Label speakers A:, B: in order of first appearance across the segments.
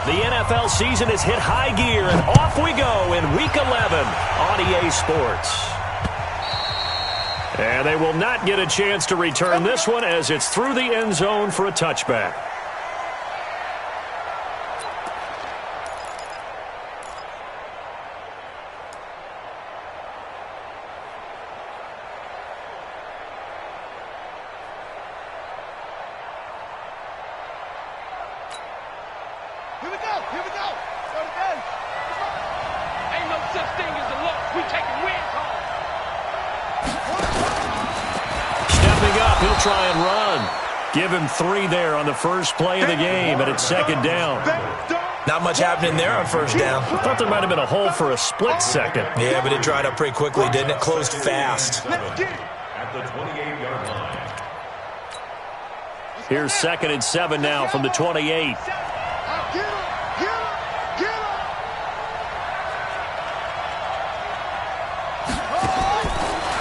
A: The NFL season has hit high gear, and off we go in Week 11 on EA Sports. And they will not get a chance to return this one as it's through the end zone for a touchback.
B: Try and run. Give him 3 there on the first play of the game, and it's second down.
C: Not much happening there on first down.
B: I thought there might have been a hole for a split second.
C: Yeah, but it dried up pretty quickly, didn't it? Closed fast.
D: At the 28-yard line.
B: Here's 2nd and 7 now from the 28.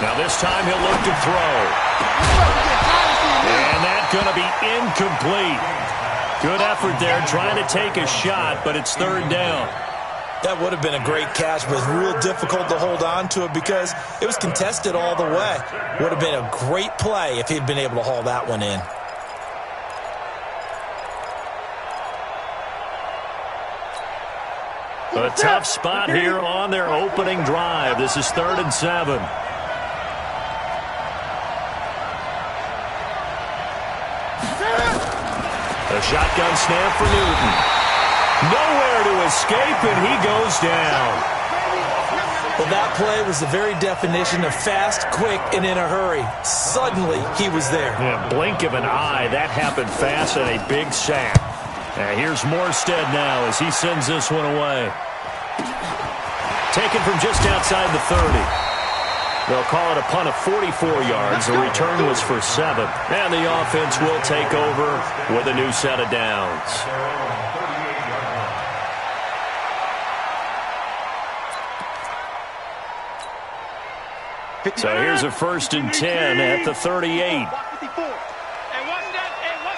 B: Now this time he'll look to throw. And that's going to be incomplete. Good effort there trying to take a shot, but it's third down.
C: That would have been a great catch, but it was real difficult to hold on to it because it was contested all the way. Would have been a great play if he'd been able to haul that one in.
B: A tough spot here on their opening drive. This is 3rd and 7. A shotgun snap for Newton. Nowhere to escape, and he goes down.
C: Well, that play was the very definition of fast, quick, and in a hurry. Suddenly, he was there.
B: Yeah, blink of an eye. That happened fast and a big sack. Here's Morstead now as he sends this one away. Taken from just outside the 30. They'll call it a punt of 44 yards. The return was for 7. And the offense will take over with a new set of downs. So here's a 1st and 10 at the 38.
E: What's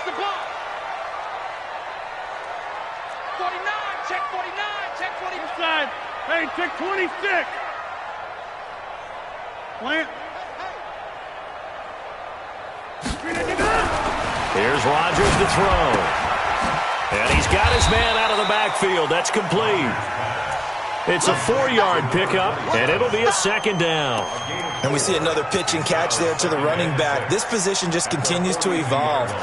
E: the block? 49, check 49, check 49.
F: Inside. Hey, check 26. Plant.
B: Here's Rodgers to throw. And he's got his man out of the backfield. That's complete. It's a 4-yard pickup, and it'll be a 2nd down.
C: And we see another pitch and catch there to the running back. This position just continues to evolve.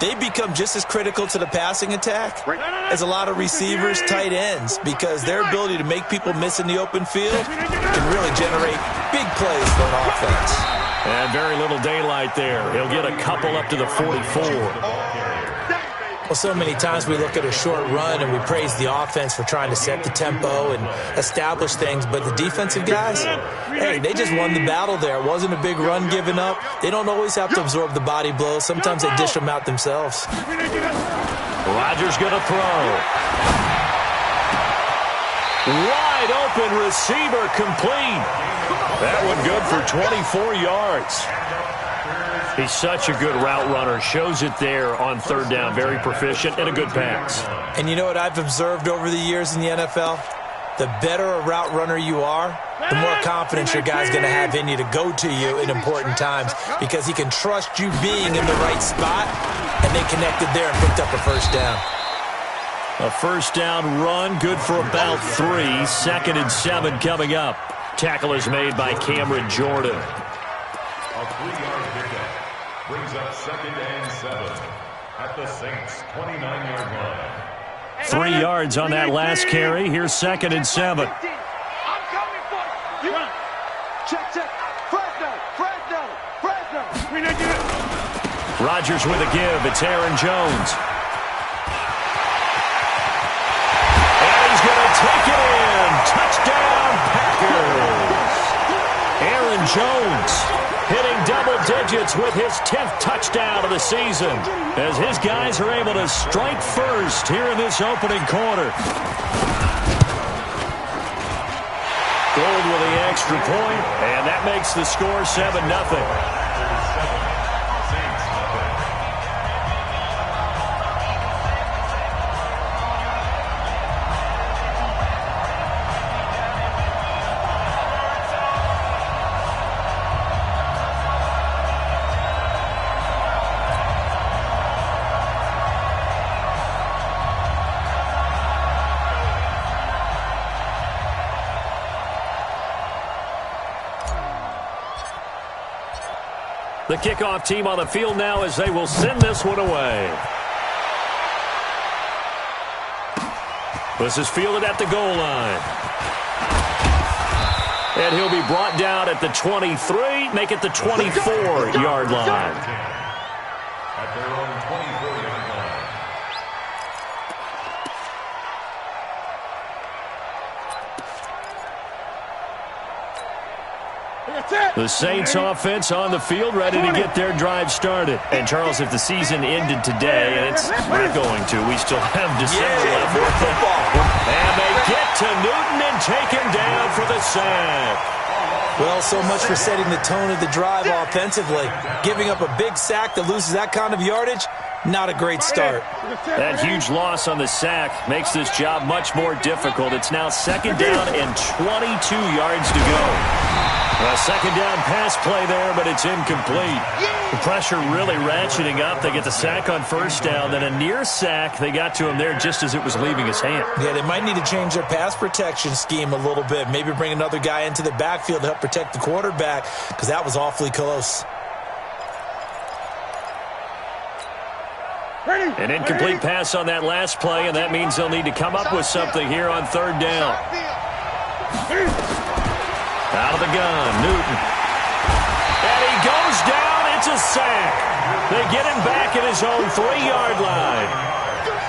C: They become just as critical to the passing attack as a lot of receivers, tight ends, because their ability to make people miss in the open field can really generate big plays for an offense.
B: And very little daylight there. He'll get a couple up to the 44.
C: Well, so many times we look at a short run and we praise the offense for trying to set the tempo and establish things, but the defensive guys, hey, they just won the battle there. It wasn't a big run given up. They don't always have to absorb the body blows. Sometimes they dish them out themselves.
B: Rodgers going to throw. Wide open receiver complete. That one good for 24 yards. He's such a good route runner. Shows it there on 3rd down. Very proficient and a good pass.
C: And you know what I've observed over the years in the NFL? The better a route runner you are, the more confidence your guy's going to have in you to go to you in important times because he can trust you being in the right spot, and they connected there and picked up a 1st down.
B: A 1st down run, good for about 3. 2nd and 7 coming up. Tackle is made by Cameron Jordan.
D: A 3-yard pickup brings up 2nd and 7 at the Saints' 29-yard line.
B: 3 yards on that last carry. Here's 2nd and 7.
E: I'm coming for you. Check. Fresno.
B: Rodgers with a give. It's Aaron Jones. And he's going to take it in. Touchdown, Packers. Aaron Jones hitting double digits with his 10th touchdown of the season as his guys are able to strike first here in this opening quarter. Gold with the extra point, and that makes the score 7-0.
A: The kickoff team on the field now as they will send this one away. This is fielded at the goal line. And he'll be brought down at the 23, make it the 24-yard line.
D: At their own 24-yard line.
A: The Saints offense on the field, ready to get their drive started. And, Charles, if the season ended today, and it's not going to, we still have December left.
C: More football.
A: And they get to Newton and take him down for the sack.
C: Well, so much for setting the tone of the drive offensively. Giving up a big sack that loses that kind of yardage, not a great start.
A: That huge loss on the sack makes this job much more difficult. It's now second down and 22 yards to go. A second down pass play there, but it's incomplete. The pressure really ratcheting up. They get the sack on first down, then a near sack. They got to him there just as it was leaving his hand.
C: Yeah, they might need to change their pass protection scheme a little bit. Maybe bring another guy into the backfield to help protect the quarterback, because that was awfully close.
A: An incomplete pass on that last play, and that means they'll need to come up with something here on third down. Out of the gun, Newton. And he goes down. It's a sack. They get him back at his own 3-yard line.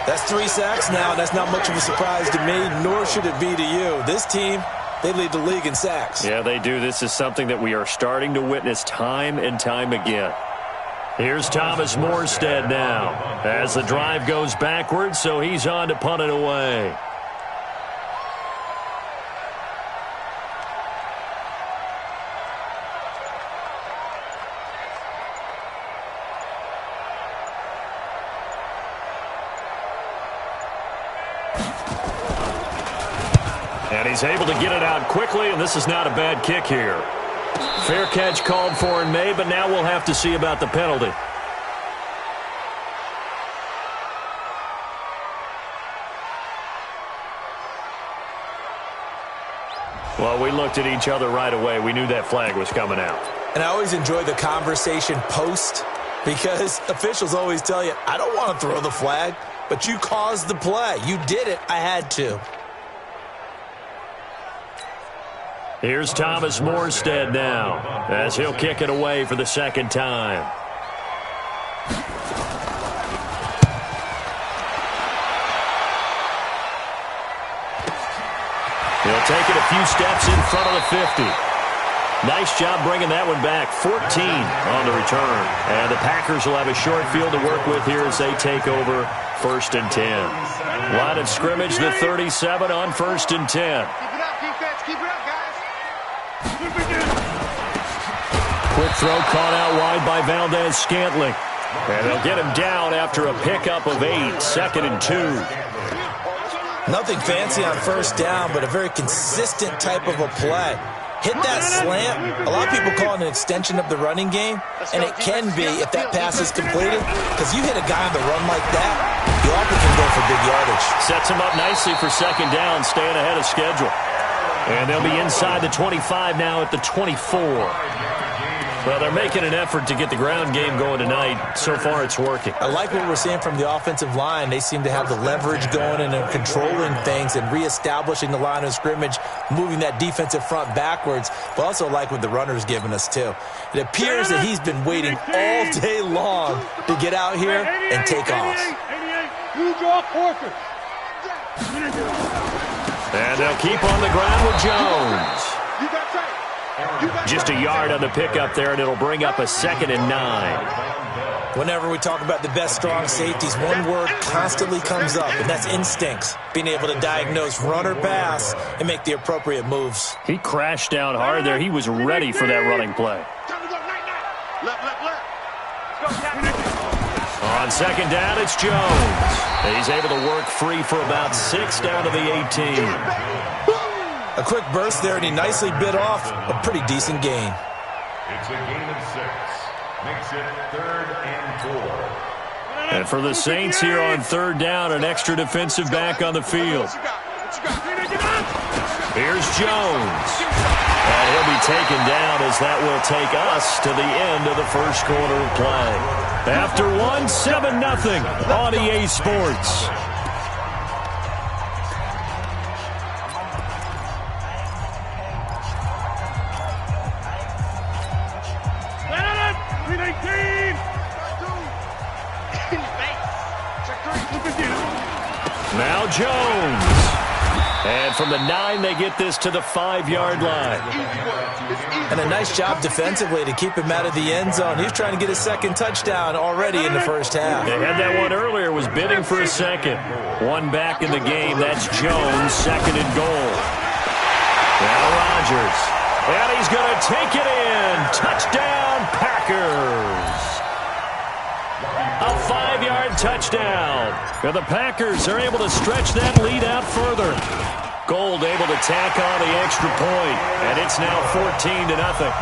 C: That's 3 sacks now. That's not much of a surprise to me, nor should it be to you. This team, they lead the league in sacks.
A: Yeah, they do. This is something that we are starting to witness time and time again. Here's Thomas Morstead now as the drive goes backwards, so he's on to punt it away. And he's able to get it out quickly, and this is not a bad kick here. Fair catch called for and made, but now we'll have to see about the penalty. Well, we looked at each other right away. We knew that flag was coming out.
C: And I always enjoy the conversation post, because officials always tell you, I don't want to throw the flag, but you caused the play. You did it. I had to.
A: Here's Thomas Morstead now as he'll kick it away for the second time. He'll take it a few steps in front of the 50. Nice job bringing that one back. 14 on the return. And the Packers will have a short field to work with here as they take over first and 10. Line of scrimmage, the 37 on first and 10.
E: Keep it up, defense. Keep it up, guys.
A: Quick throw caught out wide by Valdez-Scantling. And they'll get him down after a pickup of 8, second and 2.
C: Nothing fancy on first down, but a very consistent type of a play. Hit that slant. A lot of people call it an extension of the running game, and it can be if that pass is completed, because you hit a guy on the run like that, you often can go for big yardage.
A: Sets him up nicely for second down, staying ahead of schedule. And they'll be inside the 25 now at the 24. Well, they're making an effort to get the ground game going tonight. So far, it's working.
C: I like what we're seeing from the offensive line. They seem to have the leverage going and they're controlling things and reestablishing the line of scrimmage, moving that defensive front backwards, but also like what the runner's giving us, too. It appears that he's been waiting all day long to get out here and take off.
F: You draw forfeit.
A: And they'll keep on the ground with Jones.
F: You got tight.
A: Just a yard on the pickup there, and it'll bring up a second and 9.
C: Whenever we talk about the best strong safeties, one word constantly comes up, and that's instincts. Being able to diagnose run or pass and make the appropriate moves.
A: He crashed down hard there. He was ready for that running play. On second down, it's Jones. He's able to work free for about 6 down to the 18.
C: A quick burst there, and he nicely bit off a pretty decent gain.
D: It's a gain of 6. Makes it 3rd and 4.
A: And for the Saints here on third down, an extra defensive back on the field. Here's Jones. And he'll be taken down as that will take us to the end of the first quarter of play. After one, 7-0 on EA Sports. Now Jones. And from the 9, they get this to the 5-yard line.
C: And a nice job defensively to keep him out of the end zone. He's trying to get his second touchdown already in the first half.
A: They had that one earlier, was bidding for a second. One back in the game, that's Jones, second and goal. Now Rodgers. And he's going to take it in. Touchdown, Packers. A 5-yard touchdown. And the Packers are able to stretch that lead out further. Gold able to tack on the extra point, and it's now 14-0.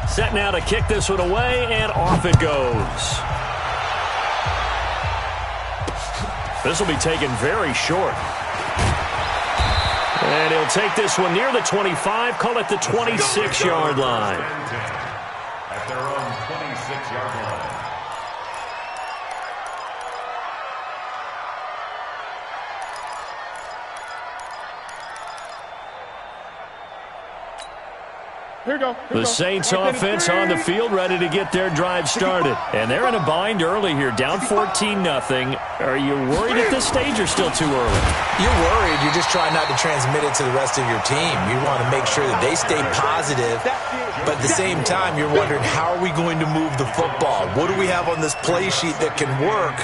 A: Set now to kick this one away, and off it goes. This will be taken very short. And he'll take this one near the 25, call it the 26-yard line.
D: At their own 26-yard line.
A: The Saints offense on the field, ready to get their drive started. And they're in a bind early here, down 14-0. Are you worried at this stage or still too early?
C: You're worried. You're just trying not to transmit it to the rest of your team. You want to make sure that they stay positive. But at the same time, you're wondering, how are we going to move the football? What do we have on this play sheet that can work?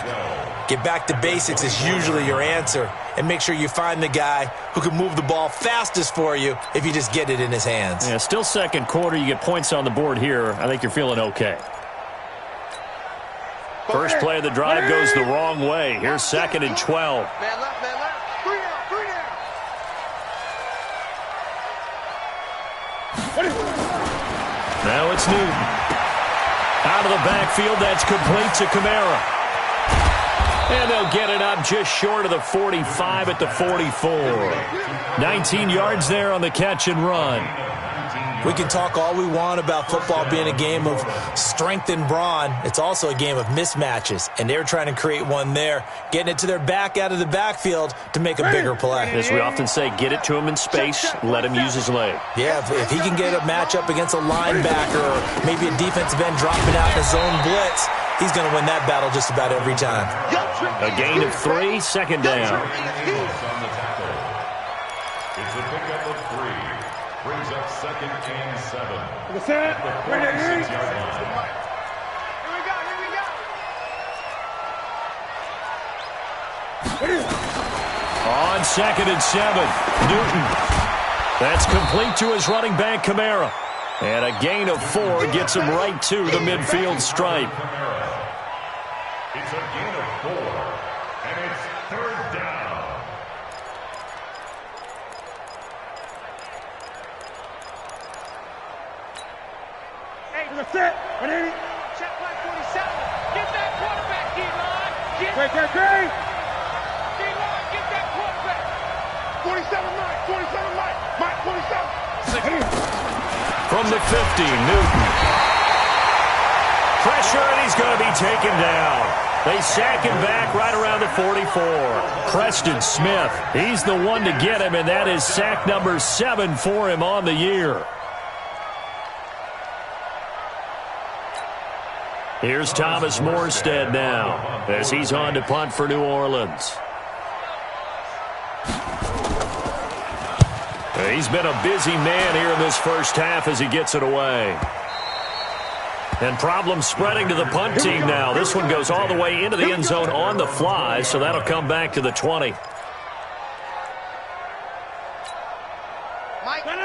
C: Get back to basics is usually your answer. And make sure you find the guy who can move the ball fastest for you if you just get it in his hands.
A: Yeah, still second quarter. You get points on the board here. I think you're feeling okay. First play of the drive goes the wrong way. Here's 2nd and 12.
E: Man left, man left. 3 down.
A: Now it's Newton. Out of the backfield, that's complete to Kamara. And they'll get it up just short of the 45 at the 44. 19 yards there on the catch and run.
C: We can talk all we want about football being a game of strength and brawn. It's also a game of mismatches, and they're trying to create one there, getting it to their back out of the backfield to make a bigger play.
A: As we often say, get it to him in space, let him use his leg.
C: Yeah, if he can get a matchup against a linebacker or maybe a defensive end dropping out in a zone blitz, he's going to win that battle just about every time.
A: A gain of 3, second down.
D: It's a pickup of 3. Brings up 2nd and 7.
F: The set.
D: The 46-yard line.
E: Here we go.
A: On 2nd and 7, Newton. That's complete to his running back, Kamara. And a gain of 4 gets him right to the midfield stripe.
D: It's a gain of 4, and it's 3rd down.
F: The set.
E: Check play 47. Get that quarterback, D-line.
F: Great.
E: D-line, get that quarterback.
F: 47, Mike, 47.
A: From the 50, Newton. Pressure, and he's going to be taken down. They sack him back right around the 44. Preston Smith, he's the one to get him, and that is sack number 7 for him on the year. Here's Thomas Morstead now as he's on to punt for New Orleans. He's been a busy man here in this first half as he gets it away. And problems spreading to the punt team now. This one goes all the way into the end zone on the fly, so that'll come back to the 20.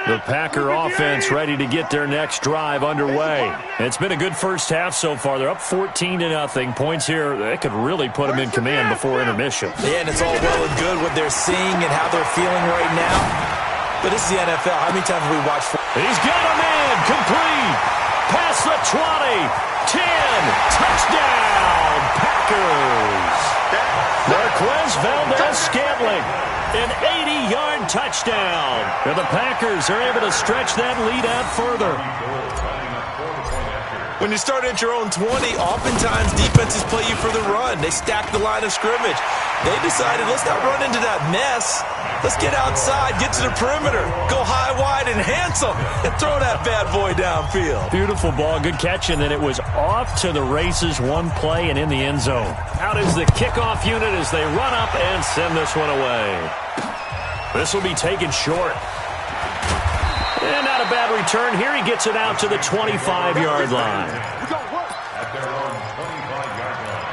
A: The Packer offense ready to get their next drive underway. It's been a good first half so far. They're up 14-0. Points here, that could really put them in command before intermission.
C: Yeah, and it's all well and good what they're seeing and how they're feeling right now. But this is the NFL. How many times have we watched?
A: He's got a man. Complete. Past the 20. 10. Touchdown. Packers. Marquez Valdez-Scantling. An 80-yard touchdown. And the Packers are able to stretch that lead out further.
C: When you start at your own 20, oftentimes defenses play you for the run. They stack the line of scrimmage. They decided, let's not run into that mess. Let's get outside, get to the perimeter, go high, wide, and handsome, and throw that bad boy downfield.
A: Beautiful ball, good catch, and then it was off to the races, one play, and in the end zone. Out is the kickoff unit as they run up and send this one away. This will be taken short. And not a bad return. Here he gets it out to the 25-yard line.
D: At their own 25-yard line.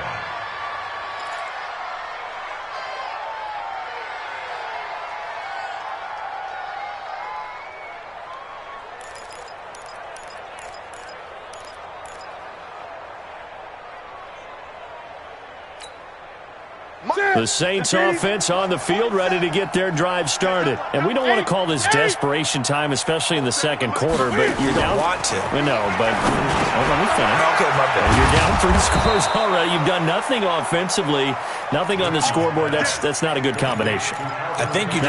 A: The Saints offense on the field, ready to get their drive started. And we don't want to call this desperation time, especially in the second quarter, but you're down.
C: Want to.
A: No, but let me finish.
C: Okay, my bad.
A: You're down 3 scores already. You've done nothing offensively, nothing on the scoreboard. That's not a good combination.
C: I think you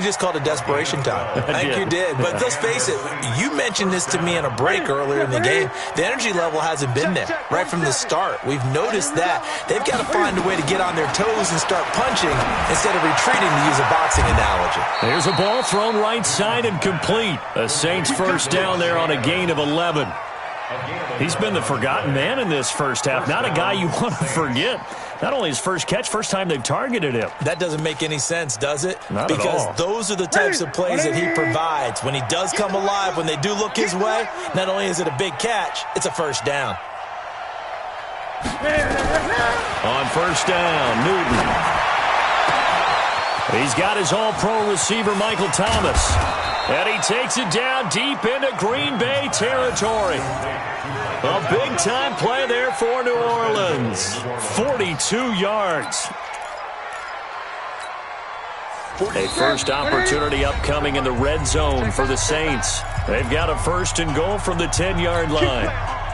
C: just called it desperation time. I think you did. But let's face it, you mentioned this to me in a break earlier in the game. The energy level hasn't been there right from the start. We've noticed that. They've got to find a way to get on their toes and start punching instead of retreating, to use a boxing analogy.
A: There's a ball thrown right side and complete. A Saints first down there on a gain of 11. He's been the forgotten man in this first half. Not a guy you want to forget. Not only his first catch, first time they've targeted him.
C: That doesn't make any sense, does it?
A: Not
C: because
A: at all.
C: Those are the types of plays that he provides. When he does come alive, when they do look his way, not only is it a big catch, it's a first down.
A: On first down, Newton. He's got his all-pro receiver, Michael Thomas. And he takes it down deep into Green Bay territory. A big-time play there for New Orleans. 42 yards. A first opportunity upcoming in the red zone for the Saints. They've got a first and goal from the 10-yard line.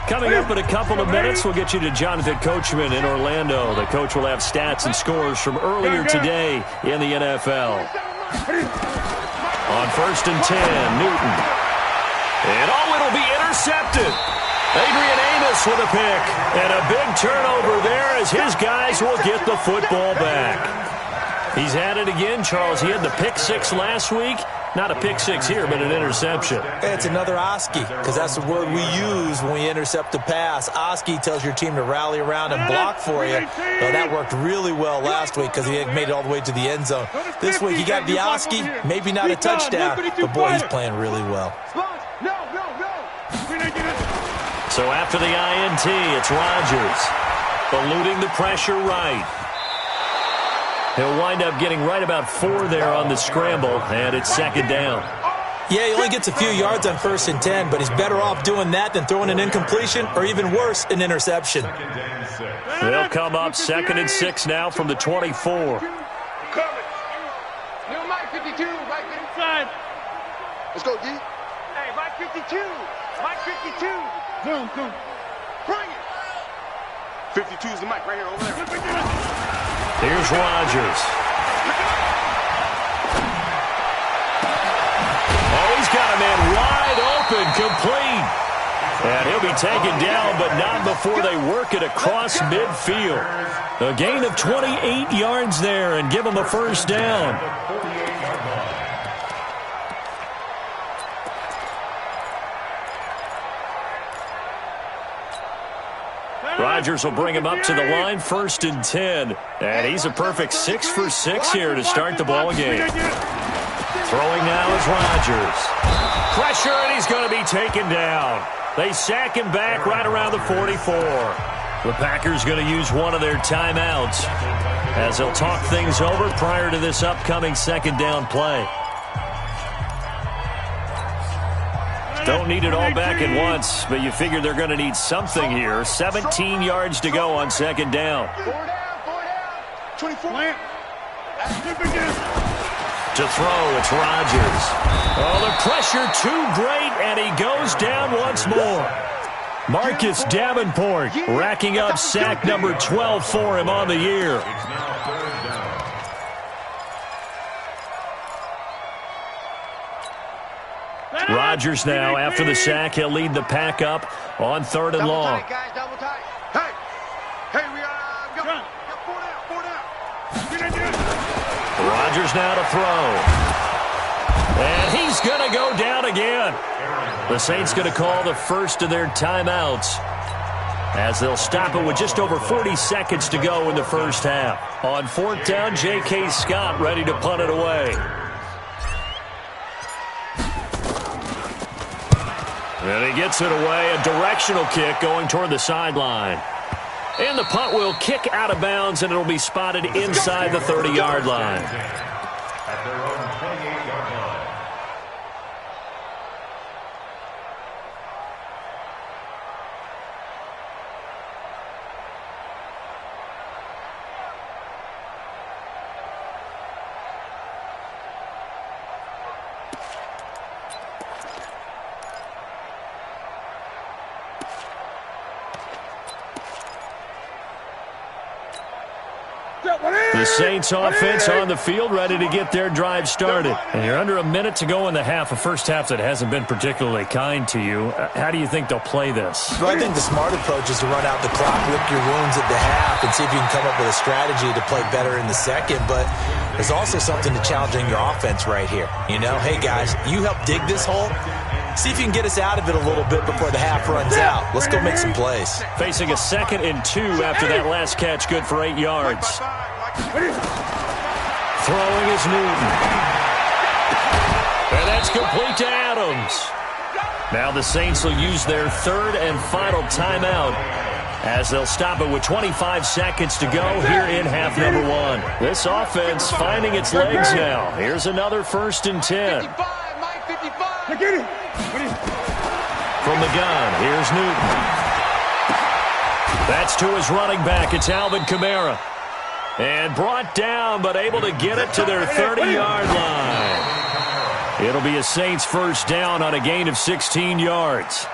A: Coming up in a couple of minutes, we'll get you to Jonathan Coachman in Orlando. The coach will have stats and scores from earlier today in the NFL. On first and 10, Newton. And it'll be intercepted. Adrian Amos with a pick. And a big turnover there as his guys will get the football back. He's had it again, Charles. He had the pick six last week. Not a pick six here, but an interception.
C: It's another Oski, because that's the word we use when we intercept a pass. Oski tells your team to rally around and block for you. Well, that worked really well last week because he had made it all the way to the end zone. This week he got the Oski, maybe not a touchdown, but boy, he's playing really well.
A: So after the INT, it's Rodgers eluding the pressure right. He'll wind up getting right about 4 there on the scramble, and it's second down.
C: Yeah, he only gets a few yards on first and 10, but he's better off doing that than throwing an incompletion or even worse, an interception.
A: They'll come up second and 6 now from the 24.
E: New Mike 52, Mike 55.
F: Let's go, D.
E: Hey, Mike 52, Mike 52.
F: Zoom. Bring it. 52 is the mic right here, over there.
A: Here's Rodgers. Oh, he's got a man wide open, complete. And he'll be taken down, but not before they work it across midfield. A gain of 28 yards there and give him a first down. Rodgers will bring him up to the line, first and 10. And he's a perfect 6 for 6 here to start the ball game. Throwing now is Rodgers. Pressure, and he's going to be taken down. They sack him back right around the 44. The Packers going to use one of their timeouts as they'll talk things over prior to this upcoming second down play. Don't need it all back at once, but you figure they're going to need something here. 17 yards to go on second down.
F: 4 down. 24.
A: To throw, it's Rodgers. Oh, the pressure too great, and he goes down once more. Marcus Davenport racking up sack number 12 for him on the year. Rodgers now, after the sack, he'll lead the pack up on 3rd and long.
F: Hey, we are go. Four down.
A: Rodgers now to throw. And he's going to go down again. The Saints going to call the first of their timeouts as they'll stop it with just over 40 seconds to go in the first half. On 4th down, J.K. Scott ready to punt it away. And he gets it away, a directional kick going toward the sideline. And the punt will kick out of bounds, and it'll be spotted inside the 30-yard line.
D: At their own 28-yard line.
A: The Saints offense on the field ready to get their drive started. And you're under a minute to go in the half, a first half that hasn't been particularly kind to you. How do you think they'll play this?
C: Well, I think the smart approach is to run out the clock, lick your wounds at the half, and see if you can come up with a strategy to play better in the second. But there's also something to challenging your offense right here. You know, hey, guys, you help dig this hole. See if you can get us out of it a little bit before the half runs out. Let's go make some plays.
A: Facing a 2nd and 2 after that last catch, good for 8 yards. Throwing is Newton. And that's complete to Adams. Now the Saints will use their 3rd and final timeout as they'll stop it with 25 seconds to go here in half number 1. This offense finding its legs now. Here's another 1st and 10. From the gun, here's Newton. That's to his running back. It's Alvin Kamara. And brought down, but able to get it to their 30-yard line. It'll be a Saints first down on a gain of 16 yards.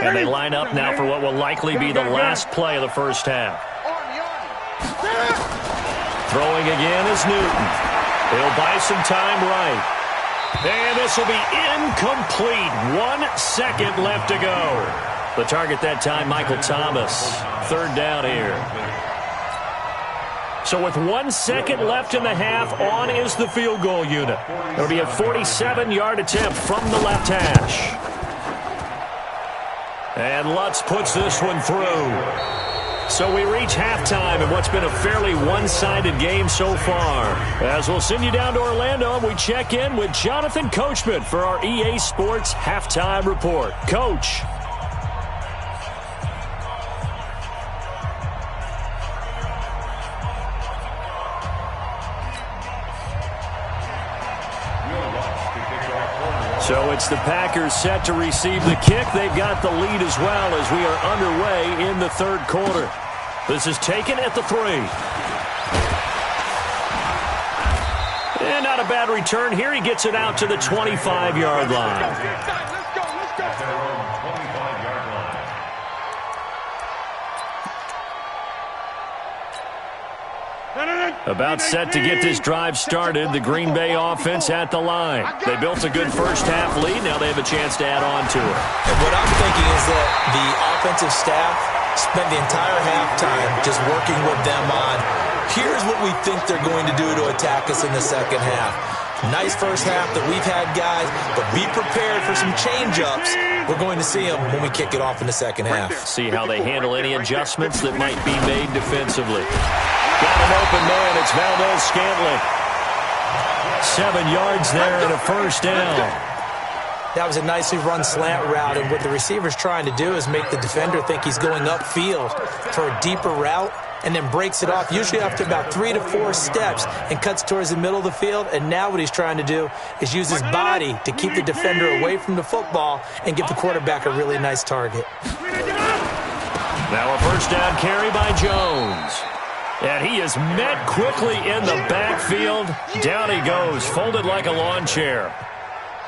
A: And they line up now for what will likely be the last play of the first half. Throwing again is Newton. He'll buy some time right. And this will be incomplete. 1 second left to go. The target that time, Michael Thomas. 3rd down here. So with 1 second left in the half, on is the field goal unit. It'll be a 47-yard attempt from the left hash. And Lutz puts this one through. So we reach halftime in what's been a fairly one-sided game so far. As we'll send you down to Orlando, and we check in with Jonathan Coachman for our EA Sports Halftime Report. Coach. So it's the Packers set to receive the kick. They've got the lead as well as we are underway in the 3rd quarter. This is taken at the 3. And not a bad return here. He gets it out to the 25-yard line. About set to get this drive started. The Green Bay offense at the line. They built a good first half lead. Now they have a chance to add on to it.
C: And what I'm thinking is that the offensive staff spent the entire halftime just working with them on, here's what we think they're going to do to attack us in the second half. Nice first half that we've had, guys, but be prepared for some change-ups. We're going to see them when we kick it off in the second half.
A: See how they handle any adjustments that might be made defensively. Got an open man. It's Valdez-Scantling. 7 yards there and a first down.
C: That was a nicely run slant route, and what the receiver's trying to do is make the defender think he's going upfield for a deeper route. and then breaks it off, usually after about 3 to 4 steps, and cuts towards the middle of the field. And now what he's trying to do is use his body to keep the defender away from the football and give the quarterback a really nice target.
A: Now a first down carry by Jones. And he is met quickly in the backfield. Down he goes, folded like a lawn chair.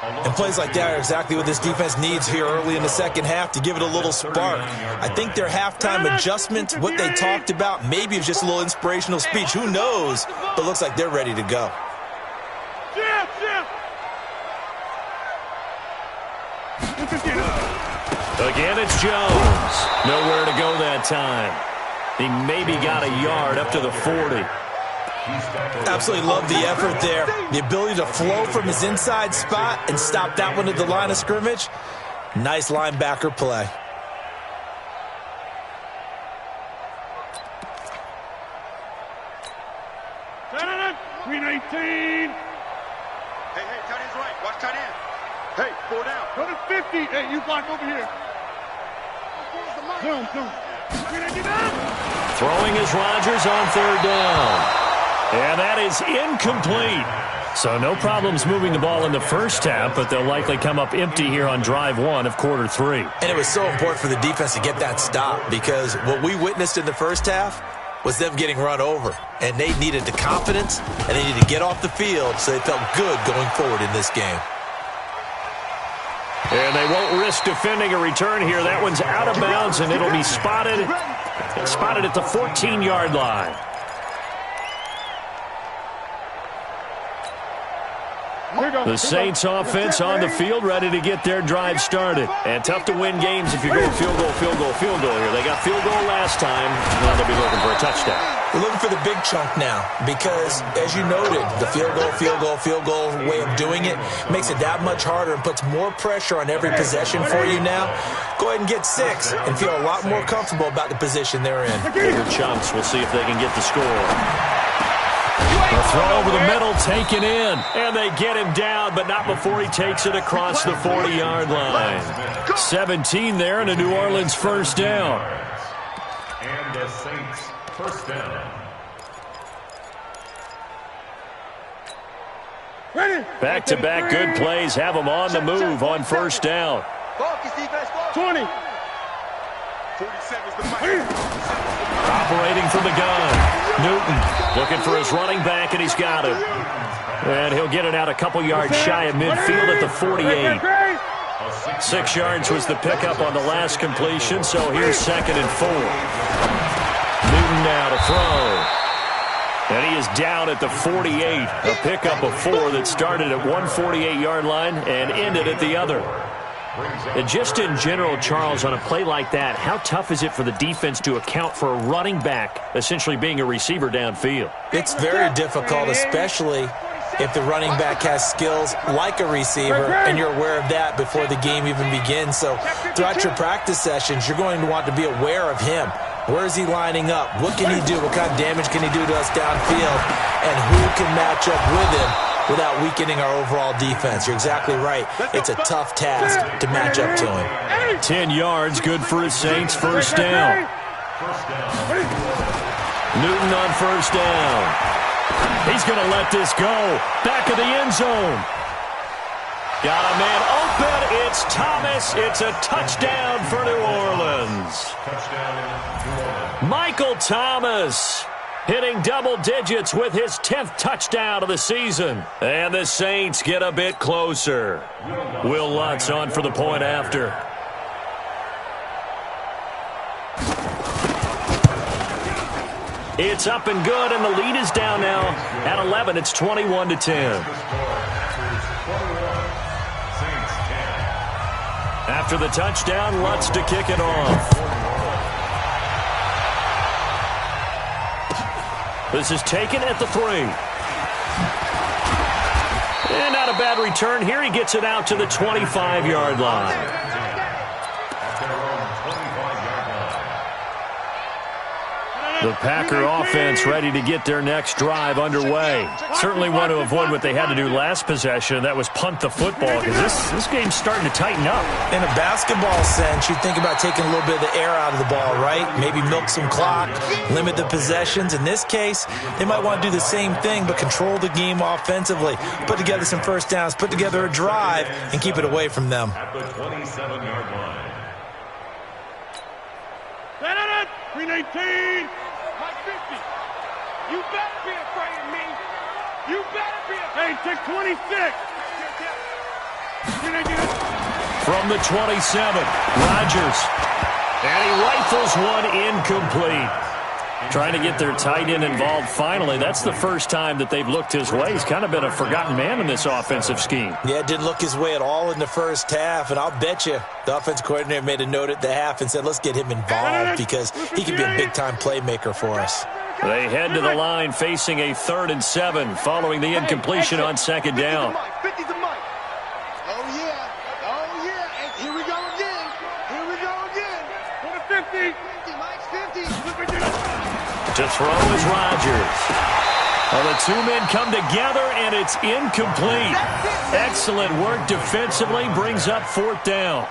C: And plays like that are exactly what this defense needs here early in the second half to give it a little spark. I think their halftime adjustments, what they talked about, maybe it was just a little inspirational speech. Who knows? But it looks like they're ready to go.
A: Again, it's Jones. Nowhere to go that time. He maybe got a yard up to the 40.
C: Absolutely love the effort there. The ability to flow from his inside spot and stop that one at the line of scrimmage. Nice linebacker play.
F: Green 18. Hey, tight end's right. Watch tight end. Hey, 4 down. Go to 50. Hey, you block over here. Zoom. Green 18 down.
A: Throwing is Rodgers on third down. And that is incomplete. So no problems moving the ball in the first half, but they'll likely come up empty here on drive 1 of quarter 3.
C: And it was so important for the defense to get that stop, because what we witnessed in the first half was them getting run over. And they needed the confidence, and they needed to get off the field so they felt good going forward in this game.
A: And they won't risk defending a return here. That one's out of bounds, and it'll be spotted at the 14-yard line. The Saints offense on the field, ready to get their drive started. And tough to win games if you're going field goal here. They got field goal last time. Now they'll be looking for a touchdown.
C: We're looking for the big chunk now because, as you noted, the field goal way of doing it makes it that much harder and puts more pressure on every possession for you now. Go ahead and get 6 and feel a lot more comfortable about the position they're in.
A: Bigger chunks. We'll see if they can get the score. A throw over the middle, taken in. And they get him down, but not before he takes it across the 40-yard line. 17 there and a New Orleans first down.
D: And the Saints first down.
A: Back-to-back good plays have them on the move on first down.
F: 20.
A: Operating from the gun. Newton looking for his running back, and he's got him. And he'll get it out a couple yards shy of midfield at the 48. 6 yards was the pickup on the last completion, so here's 2nd and 4. Newton now to throw. And he is down at the 48. A pickup of 4 that started at one 48-yard line and ended at the other. And just in general, Charles, on a play like that, how tough is it for the defense to account for a running back essentially being a receiver downfield?
C: It's very difficult, especially if the running back has skills like a receiver, and you're aware of that before the game even begins. So throughout your practice sessions, you're going to want to be aware of him. Where is he lining up? What can he do? What kind of damage can he do to us downfield? And who can match up with him without weakening our overall defense? You're exactly right. It's a tough task to match up to him.
A: 10 yards, good for his Saints. First down. Newton on first down. He's going to let this go. Back of the end zone. Got a man open. It's Thomas. It's a touchdown for New Orleans. Michael Thomas hitting double digits with his 10th touchdown of the season. And the Saints get a bit closer. Will Lutz on for the point after. It's up and good, and the lead is down now at 11. It's 21-10. After the touchdown, Lutz to kick it off. This is taken at the 3. And not a bad return here. He gets it out to the 25-yard line. The Packer offense ready to get their next drive underway. Certainly want to avoid what they had to do last possession, and that was punt the football, because this game's starting to tighten up.
C: In a basketball sense, you think about taking a little bit of the air out of the ball, right? Maybe milk some clock, limit the possessions. In this case, they might want to do the same thing, but control the game offensively. Put together some first downs, put together a drive, and keep it away from them.
D: At the 27-yard line.
F: 319.
E: My 50. You better be afraid of me. You better be afraid.
F: Hey, take 26.
A: From the 27, Rodgers. And he rifles one incomplete. Trying to get their tight end involved finally. That's the first time that they've looked his way. He's kind of been a forgotten man in this offensive scheme.
C: Yeah, it didn't look his way at all in the first half, and I'll bet you the offensive coordinator made a note at the half and said, let's get him involved because he can be a big-time playmaker for us.
A: They head to the line facing a 3rd and 7 following the incompletion on 2nd down.
F: 50's a mic. Oh, yeah. Oh, yeah. And here we go again. Here we go again. For the 50. 50, Mike's 50.
A: To throw is Rodgers. Well, the two men come together, and it's incomplete. Excellent work defensively, brings up 4th down.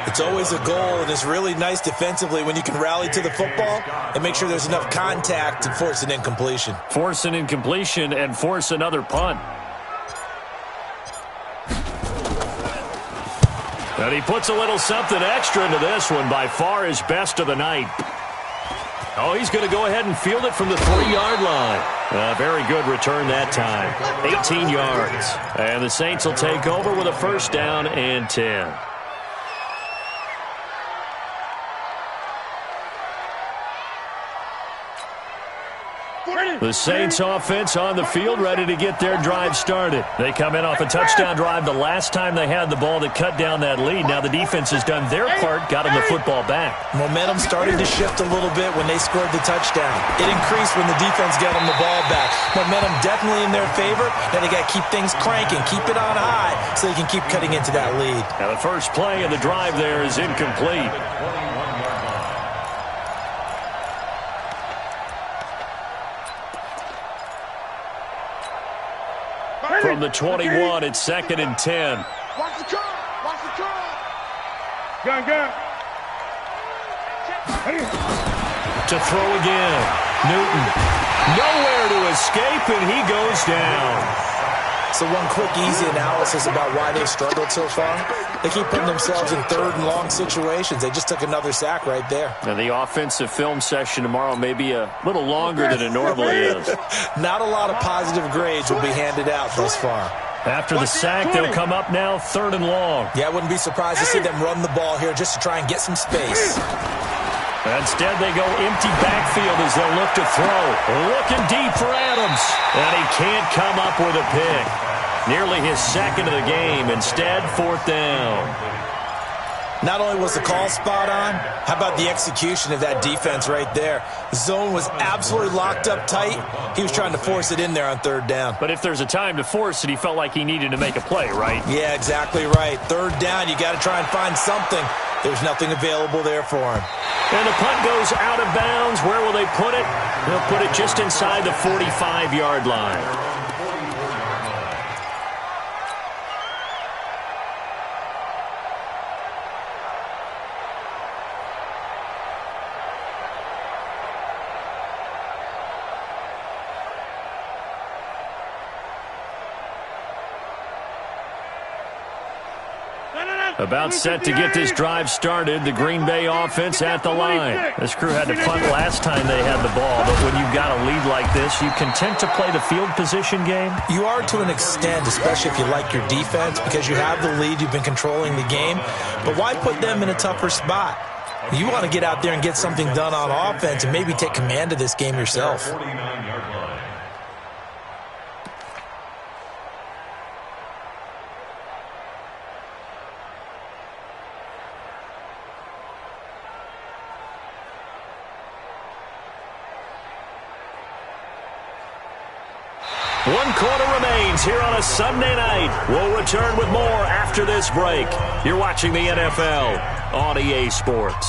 C: It's always a goal, and it's really nice defensively when you can rally to the football and make sure there's enough contact to force an incompletion.
A: Force an incompletion and force another punt. And he puts a little something extra into this one, by far his best of the night. Oh, he's going to go ahead and field it from the 3-yard line. Very good return that time. 18 yards. And the Saints will take over with a 1st down and 10. The Saints offense on the field ready to get their drive started. They come in off a touchdown drive the last time they had the ball to cut down that lead. Now the defense has done their part, got them the football back.
C: Momentum started to shift a little bit when they scored the touchdown. It increased when the defense got them the ball back. Momentum definitely in their favor. Now they got to keep things cranking, keep it on high so they can keep cutting into that lead.
A: Now the first play of the drive there is incomplete. From the 21, it's 2nd and 10.
F: Watch the car. Watch the car. Gun.
A: To throw again. Newton. Nowhere to escape, and he goes down.
C: So one quick, easy analysis about why they've struggled so far. They keep putting themselves in 3rd and long situations. They just took another sack right there.
A: And the offensive film session tomorrow may be a little longer than it normally is.
C: Not a lot of positive grades will be handed out thus far.
A: After the sack, they'll come up now 3rd and long.
C: Yeah, I wouldn't be surprised to see them run the ball here just to try and get some space.
A: Instead, they go empty backfield as they'll look to throw. Looking deep for Adams. And he can't come up with a pick. Nearly his 2nd of the game. Instead, 4th down.
C: Not only was the call spot on, how about the execution of that defense right there? The zone was absolutely locked up tight. He was trying to force it in there on 3rd down.
A: But if there's a time to force it, he felt like he needed to make a play, right?
C: Yeah, exactly right. 3rd down, you got to try and find something. There's nothing available there for him.
A: And the punt goes out of bounds. Where will they put it? They'll put it just inside the 45-yard line. About set to get this drive started. The Green Bay offense at the line. This crew had to punt last time they had the ball, but when you've got a lead like this, you content to play the field position game?
C: You are to an extent, especially if you like your defense, because you have the lead, you've been controlling the game. But why put them in a tougher spot? You want to get out there and get something done on offense and maybe take command of this game yourself.
D: 49-yard line.
A: One quarter remains here on a Sunday night. We'll return with more after this break. You're watching the NFL on EA Sports.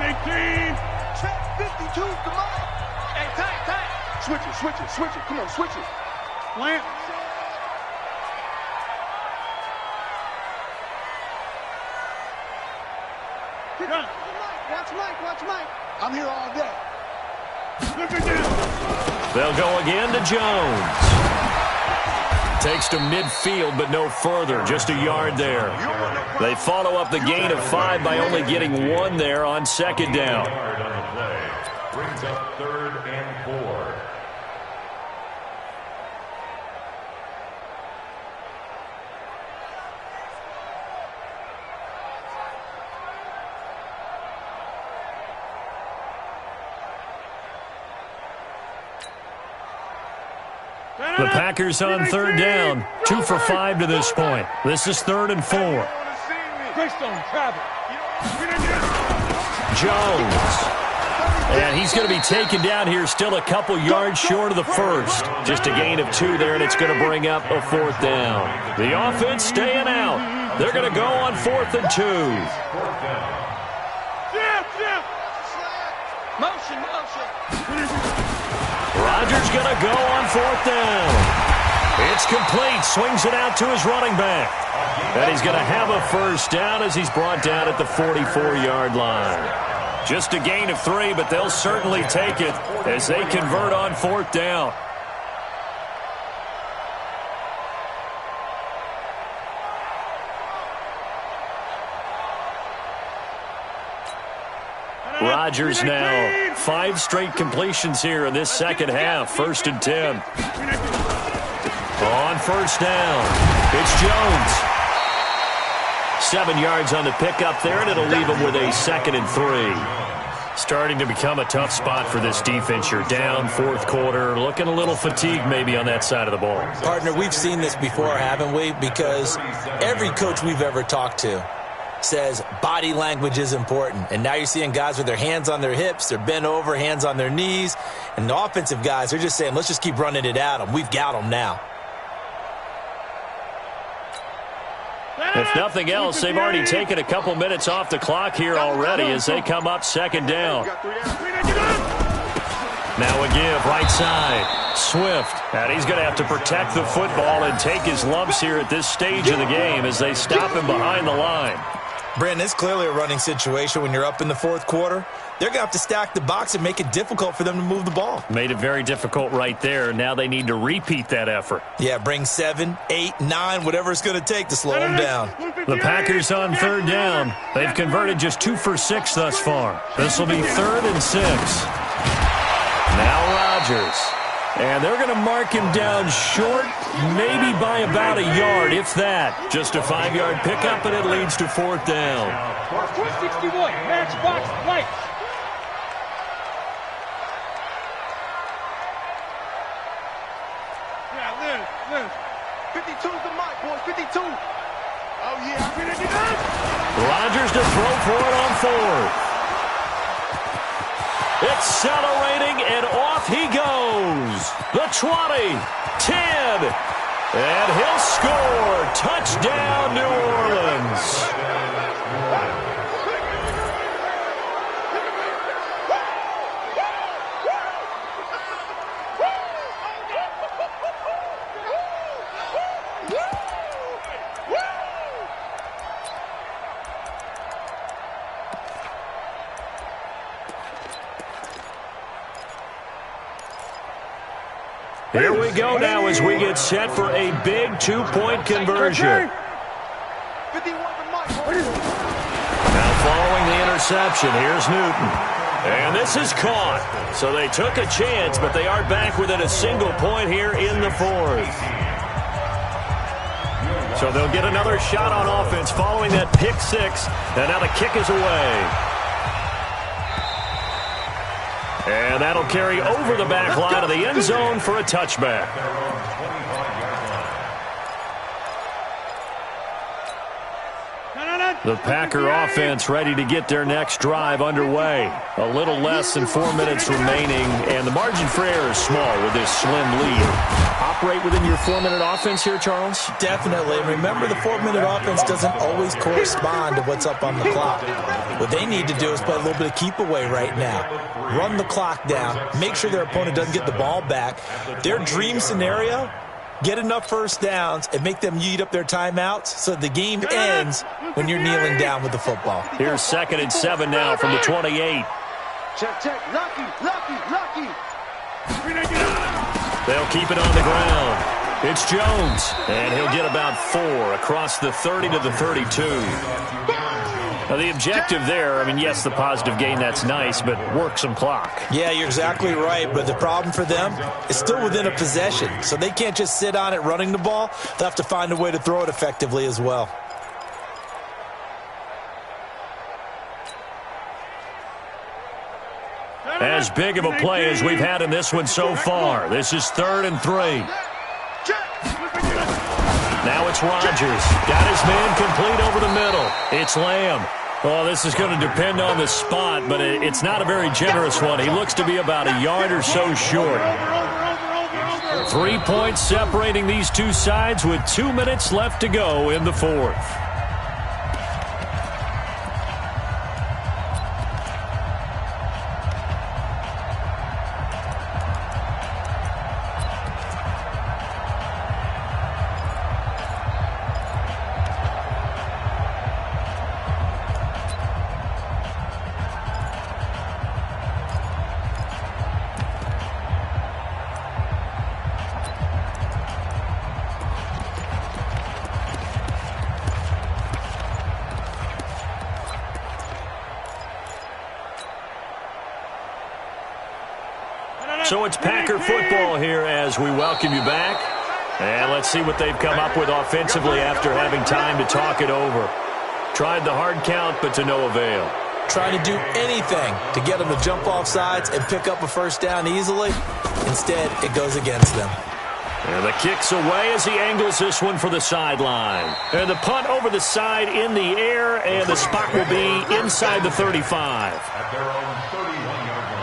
F: 118.
E: Check 52 to Mike. Hey, tight.
F: Switch it. Come on, switch it. Slant.
E: Watch Mike. I'm here all day.
F: Look at this.
A: They'll go again to Jones. Takes to midfield, but no further. Just a yard there. They follow up the gain of 5 by only getting 1 there on second down.
D: Yard on the play. Brings up 3rd and 4.
A: The Packers on 3rd down. 2 for 5 to this point. This is 3rd and 4.
F: Greystone, travel.
A: Jones. And he's going to be taken down here, still a couple yards short of the first. Just a gain of 2 there, and it's going to bring up a 4th down. The offense staying out. They're going to go on 4th and 2.
E: Motion.
A: Rodgers going to go on 4th down. It's complete. Swings it out to his running back. And he's going to have a first down as he's brought down at the 44-yard line. Just a gain of 3, but they'll certainly take it as they convert on 4th down. Rodgers now 5 straight completions here in this second half. 1st and 10. On 1st down, it's Jones. 7 yards on the pickup there, and it'll leave him with a 2nd and 3. Starting to become a tough spot for this defense. You're down 4th quarter, looking a little fatigued maybe on that side of the ball.
C: Partner, we've seen this before, haven't we? Because every coach we've ever talked to says body language is important. And now you're seeing guys with their hands on their hips, they're bent over, hands on their knees. And the offensive guys, they're just saying, let's just keep running it at them. We've got them now.
A: If nothing else, they've already taken a couple minutes off the clock here already as they come up 2nd down. Now a give, right side. Swift. And he's going to have to protect the football and take his lumps here at this stage of the game as they stop him behind the line.
C: Brandon, it's clearly a running situation when you're up in the 4th quarter. They're going to have to stack the box and make it difficult for them to move the ball.
A: Made it very difficult right there. Now they need to repeat that effort.
C: Yeah, bring 7, 8, 9, whatever it's going to take to slow them down.
A: The Packers on 3rd down. They've converted just 2 for 6 thus far. This will be 3rd and 6. Now Rodgers. And they're going to mark him down short, maybe by about a yard, if that. Just a 5-yard pickup, and it leads to 4th down.
F: 261, matchbox light. Yeah, Liz.
E: 52's the mic, boys. 52. Oh, yeah.
A: Rodgers to throw for it on 4th. Accelerating, and off he goes. The 20, 10, and he'll score. Touchdown, New Orleans. Here we go now as we get set for a big 2-point conversion. Now following the interception, here's Newton. And this is caught. So they took a chance, but they are back within a single point here in the 4th. So they'll get another shot on offense following that pick 6. And now the kick is away. And that'll carry over the back line of the end zone for a touchback. The Packer offense ready to get their next drive underway. A little less than 4 minutes remaining, and the margin for error is small with this slim lead. Operate within your 4-minute offense here, Charles?
C: Definitely. And remember, the 4-minute offense doesn't always correspond to what's up on the clock. What they need to do is play a little bit of keep away right now. Run the clock down. Make sure their opponent doesn't get the ball back. Their dream scenario, get enough first downs and make them eat up their timeouts so the game ends when you're kneeling down with the football.
A: Here's 2nd and 7 now from the 28.
E: Check, check. Lucky.
A: They'll keep it on the ground. It's Jones, and he'll get about 4 across the 30 to the 32. Now, the objective there, I mean, yes, the positive gain, that's nice, but work some clock.
C: Yeah, you're exactly right, but the problem for them is still within a possession, so they can't just sit on it running the ball. They'll have to find a way to throw it effectively as well.
A: As big of a play as we've had in this one so far. This is 3rd and 3. Now it's Rodgers. Got his man complete over the middle. It's Lamb. Oh, this is going to depend on the spot, but it's not a very generous one. He looks to be about a yard or so short. 3 points separating these two sides with 2 minutes left to go in the 4th. So it's Packer football here as we welcome you back. And let's see what they've come up with offensively after having time to talk it over. Tried the hard count, but to no avail.
C: Trying to do anything to get them to jump off sides and pick up a first down easily. Instead, it goes against them.
A: And the kick's away as he angles this one for the sideline. And the punt over the side in the air, and the spot will be inside the 35.
D: At their own 31-yard line.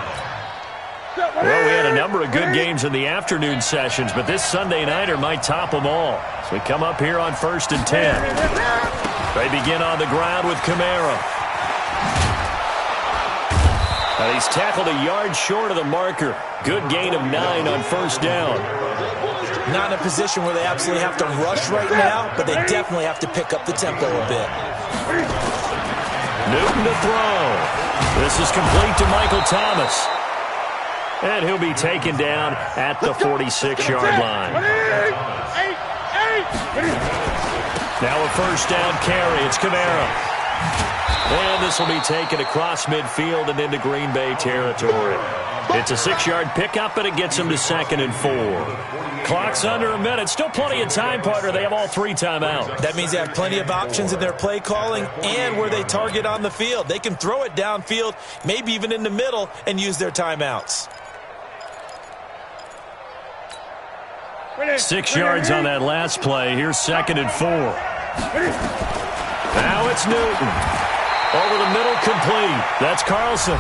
A: Well, we had a number of good games in the afternoon sessions, but this Sunday nighter might top them all. So we come up here on 1st and 10. They begin on the ground with Kamara. And he's tackled a yard short of the marker. Good gain of 9 on 1st down.
C: Not in a position where they absolutely have to rush right now, but they definitely have to pick up the tempo a bit.
A: Newton to throw. This is complete to Michael Thomas. And he'll be taken down at the 46-yard line. Now a 1st down carry. It's Kamara. And this will be taken across midfield and into Green Bay territory. It's a 6-yard pickup, and it gets him to 2nd and 4. Clock's under a minute. Still plenty of time, partner. They have all 3 timeouts.
C: That means they have plenty of options in their play calling and where they target on the field. They can throw it downfield, maybe even in the middle, and use their timeouts.
A: 6 yards on that last play. Here's 2nd and 4. Now it's Newton. Over the middle, complete. That's Carlson.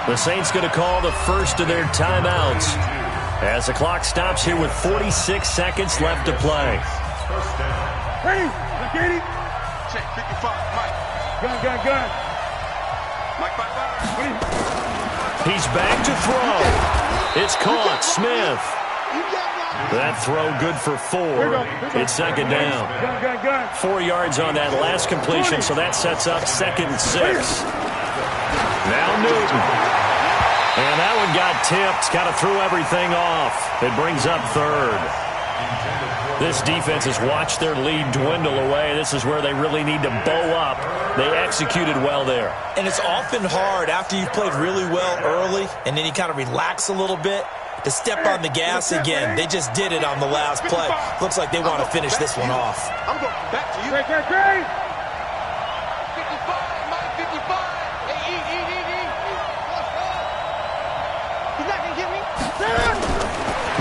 A: The Saints going to call the first of their timeouts as the clock stops here with 46 seconds left to play.
F: Hey, Katie. Check 55, Mike. Gun. Mike,
A: He's back to throw. It's caught. Smith. That throw good for 4. It's 2nd down. 4 yards on that last completion, so that sets up 2nd and 6. Now Newton. And that one got tipped. Kind of threw everything off. It brings up 3rd. This defense has watched their lead dwindle away. This is where they really need to bow up. They executed well there.
C: And it's often hard after you've played really well early and then you kind of relax a little bit to step on the gas again. They just did it on the last play. Looks like they want to finish this one off.
E: I'm going back to you. 55, Mike, 55. Hey, eat. He's not going to get me.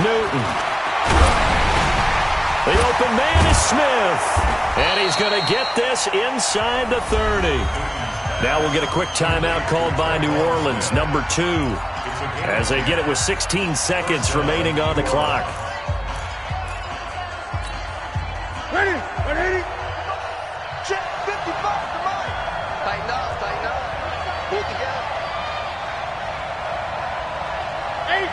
A: Newton. The open man is Smith. And he's going to get this inside the 30. Now we'll get a quick timeout called by New Orleans, number 2, as they get it with 16 seconds remaining on the clock.
F: Ready? Ready?
E: Check 55, come on. Tighten up, tighten up. Pull together.
F: 8.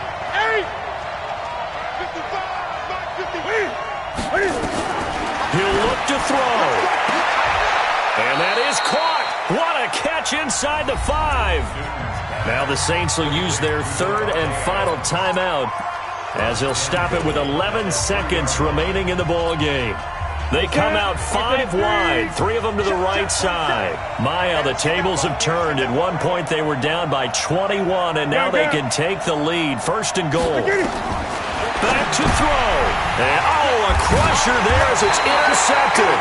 F: 55, 50. Ready?
A: He'll look to throw. And that is caught. What a catch inside the 5. Now the Saints will use their 3rd and final timeout as they'll stop it with 11 seconds remaining in the ball game. They come out 5 wide, 3 of them to the right side. My, how the tables have turned. At one point they were down by 21, and now they can take the lead. 1st and goal. Back to throw. And, a crusher there as it's intercepted.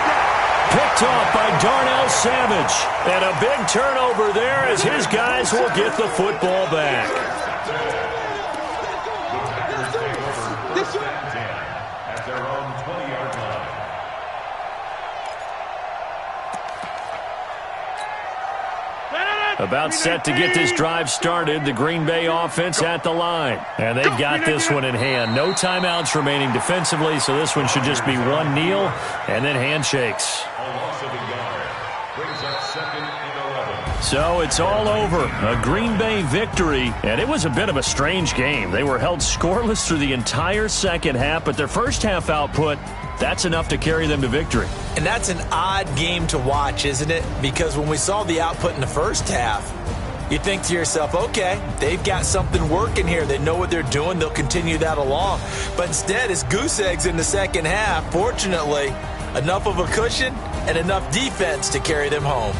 A: Picked off by Darnell Savage. And a big turnover there as his guys will get the football back.
D: At their own 20-yard line.
A: About set to get this drive started, the Green Bay offense at the line. And they've got this one in hand. No timeouts remaining defensively, so this one should just be one kneel and then handshakes.
D: A loss of a yard brings up 2nd and 11.
A: So it's all over. A Green Bay victory, and it was a bit of a strange game. They were held scoreless through the entire second half, but their first half output, that's enough to carry them to victory.
C: And that's an odd game to watch, isn't it? Because when we saw the output in the first half, you think to yourself, okay, they've got something working here. They know what they're doing. They'll continue that along. But instead, it's goose eggs in the second half. Fortunately, enough of a cushion and enough defense to carry them home.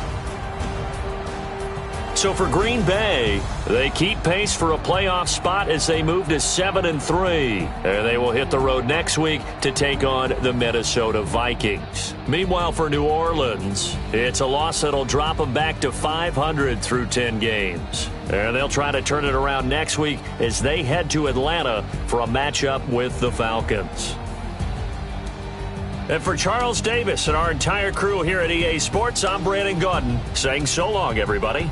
A: So for Green Bay, they keep pace for a playoff spot as they move to 7-3. And they will hit the road next week to take on the Minnesota Vikings. Meanwhile, for New Orleans, it's a loss that'll drop them back to 500 through 10 games. And they'll try to turn it around next week as they head to Atlanta for a matchup with the Falcons. And for Charles Davis and our entire crew here at EA Sports, I'm Brandon Gaudin saying so long, everybody.